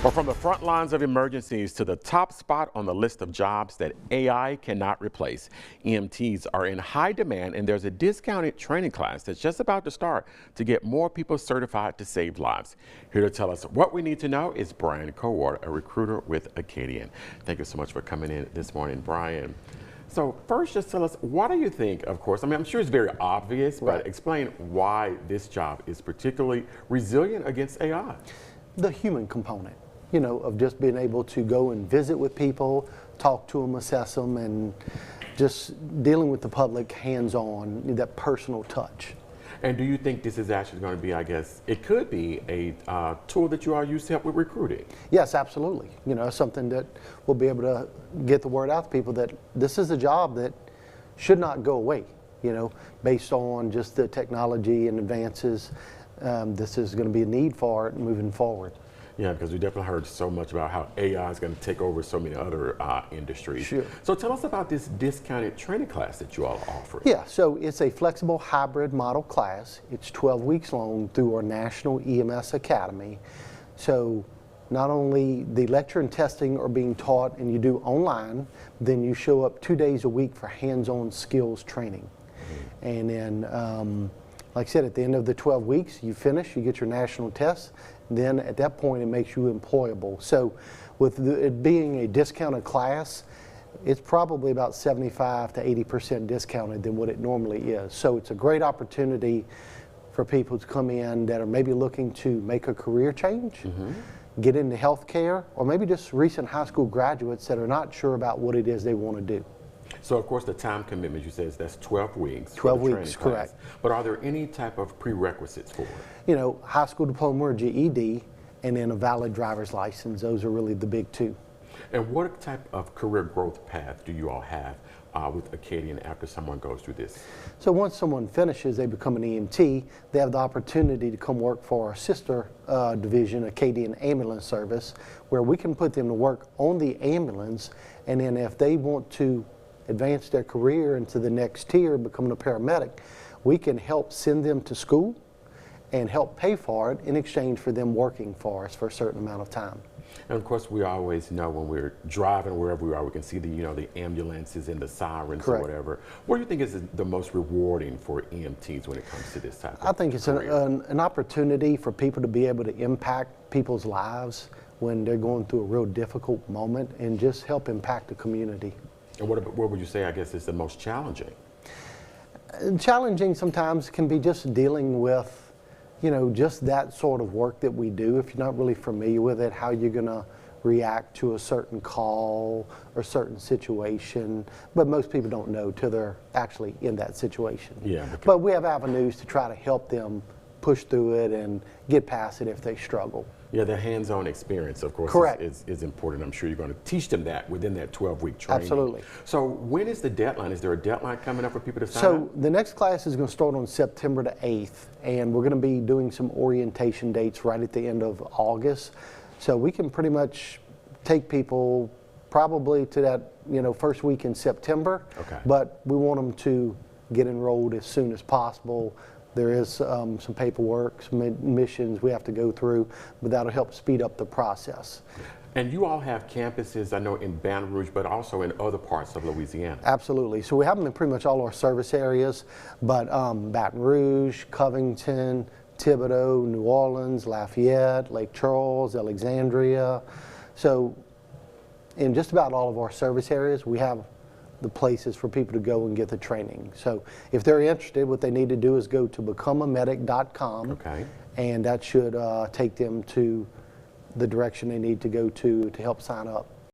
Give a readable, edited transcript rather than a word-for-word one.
Well, from the front lines of emergencies to the top spot on the list of jobs that AI cannot replace, EMTs are in high demand, and there's a discounted training class that's just about to start to get more people certified to save lives. Here to tell us what we need to know is Brian Coward, a recruiter with Acadian. Thank you so much for coming in this morning, Brian. So first, just tell us, what do you think, of course, I mean, I'm sure it's very obvious, but explain why this job is particularly resilient against AI. The human component, you know, of just being able to go and visit with people, talk to them, assess them, and just dealing with the public hands-on, that personal touch. And do you think this is actually going to be, I guess, it could be a tool that you all use to help with recruiting? Yes, absolutely. You know, something that will be able to get the word out to people that this is a job that should not go away, you know, based on just the technology and advances. This is going to be a need for it moving forward. Yeah, because we definitely heard so much about how AI is going to take over so many other industries. Sure. So tell us about this discounted training class that you all offer. Yeah, so it's a flexible hybrid model class. It's 12 weeks long through our National EMS Academy. So not only the lecture and testing are being taught and you do online, then you show up 2 days a week for hands-on skills training. And then, like I said, at the end of the 12 weeks, you finish, you get your national test. Then at that point, it makes you employable. So with it being a discounted class, it's probably about 75 to 80% discounted than what it normally is. So it's a great opportunity for people to come in that are maybe looking to make a career change, get into healthcare, or maybe just recent high school graduates that are not sure about what it is they want to do. So, of course, the time commitment, you said, that's 12 weeks. 12 weeks, correct. But are there any type of prerequisites for it? You know, high school diploma or GED, and then a valid driver's license. Those are really the big two. And what type of career growth path do you all have with Acadian after someone goes through this? So once someone finishes, they become an EMT, they have the opportunity to come work for our sister division, Acadian Ambulance Service, where we can put them to work on the ambulance, and then if they want to advance their career into the next tier, becoming a paramedic, we can help send them to school and help pay for it in exchange for them working for us for a certain amount of time. And of course, we always know when we're driving wherever we are, we can see the, you know, the ambulances and the sirens or whatever. What do you think is the most rewarding for EMTs when it comes to this type of I think it's an opportunity for people to be able to impact people's lives when they're going through a real difficult moment and just help impact the community. And what would you say, I guess, is the most challenging? Challenging sometimes can be just dealing with, you know, just that sort of work that we do. If you're not really familiar with it, how you're going to react to a certain call or certain situation. But most people don't know till they're actually in that situation. Yeah. But we have avenues to try to help them push through it and get past it if they struggle. Yeah, the hands-on experience, of course, is important. I'm sure you're going to teach them that within that 12-week training. Absolutely. So when is the deadline? Is there a deadline coming up for people to sign up? So the next class is going to start on September the 8th, and we're going to be doing some orientation dates right at the end of August. So we can pretty much take people probably to that, you know, first week in September. Okay. But we want them to get enrolled as soon as possible. There is some paperwork, some admissions we have to go through, but that'll help speed up the process. And you all have campuses, I know, in Baton Rouge, but also in other parts of Louisiana. Absolutely. So we have them in pretty much all our service areas, but Baton Rouge, Covington, Thibodaux, New Orleans, Lafayette, Lake Charles, Alexandria. So in just about all of our service areas, we have the places for people to go and get the training. So if they're interested, what they need to do is go to becomeamedic.com, and that should take them to the direction they need to go to help sign up.